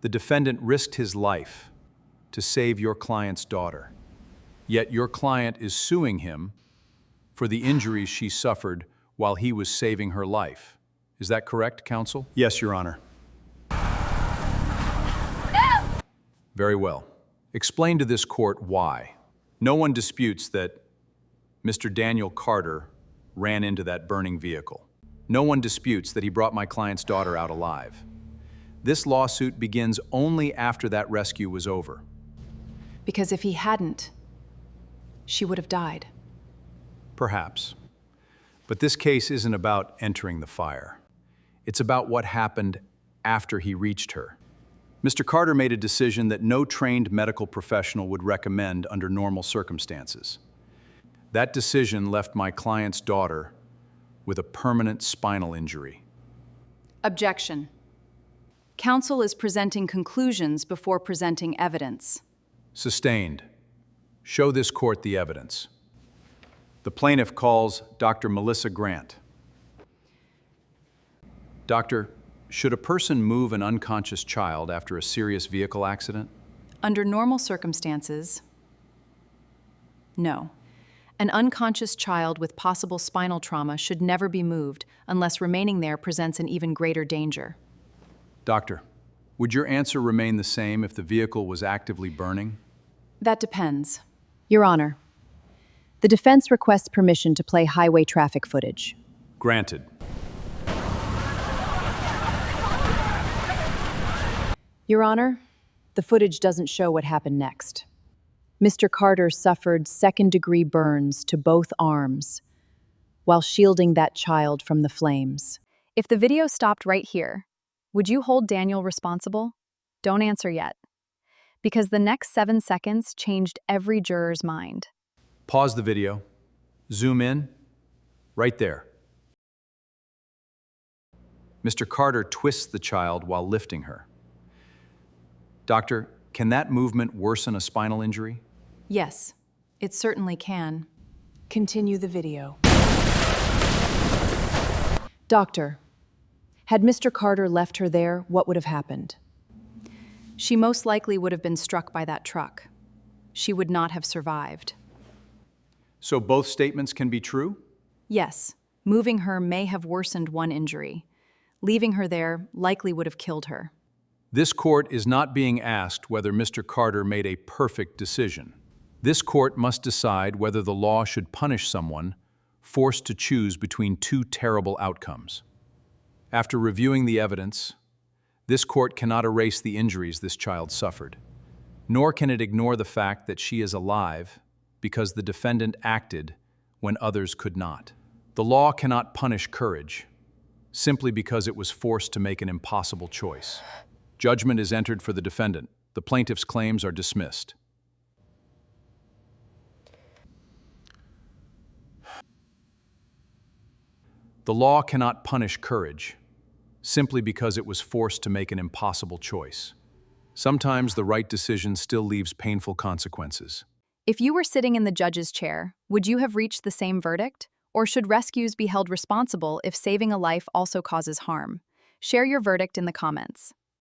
The defendant risked his life to save your client's daughter. Yet your client is suing him for the injuries she suffered while he was saving her life. Is that correct, counsel? Yes, Your Honor. Very well. Explain to this court why. No one disputes that Mr. Daniel Carter ran into that burning vehicle. No one disputes that he brought my client's daughter out alive. This lawsuit begins only after that rescue was over. Because if he hadn't, she would have died. Perhaps. But this case isn't about entering the fire. It's about what happened after he reached her. Mr. Carter made a decision that no trained medical professional would recommend under normal circumstances. That decision left my client's daughter with a permanent spinal injury. Objection. Counsel is presenting conclusions before presenting evidence. Sustained. Show this court the evidence. The plaintiff calls Dr. Melissa Grant. Doctor, should a person move an unconscious child after a serious vehicle accident? Under normal circumstances, no. An unconscious child with possible spinal trauma should never be moved unless remaining there presents an even greater danger. Doctor, would your answer remain the same if the vehicle was actively burning? That depends. Your Honor, the defense requests permission to play highway traffic footage. Granted. Your Honor, the footage doesn't show what happened next. Mr. Carter suffered second-degree burns to both arms while shielding that child from the flames. If the video stopped right here, would you hold Daniel responsible? Don't answer yet, because the next 7 seconds changed every juror's mind. Pause the video. Zoom in. Right there. Mr. Carter twists the child while lifting her. Doctor, can that movement worsen a spinal injury? Yes, it certainly can. Continue the video. Doctor, had Mr. Carter left her there, what would have happened? She most likely would have been struck by that truck. She would not have survived. So both statements can be true? Yes, moving her may have worsened one injury. Leaving her there likely would have killed her. This court is not being asked whether Mr. Carter made a perfect decision. This court must decide whether the law should punish someone forced to choose between two terrible outcomes. After reviewing the evidence, this court cannot erase the injuries this child suffered, nor can it ignore the fact that she is alive because the defendant acted when others could not. The law cannot punish courage simply because it was forced to make an impossible choice. Judgment is entered for the defendant. The plaintiff's claims are dismissed. The law cannot punish courage simply because it was forced to make an impossible choice. Sometimes the right decision still leaves painful consequences. If you were sitting in the judge's chair, would you have reached the same verdict? Or should rescues be held responsible if saving a life also causes harm? Share your verdict in the comments.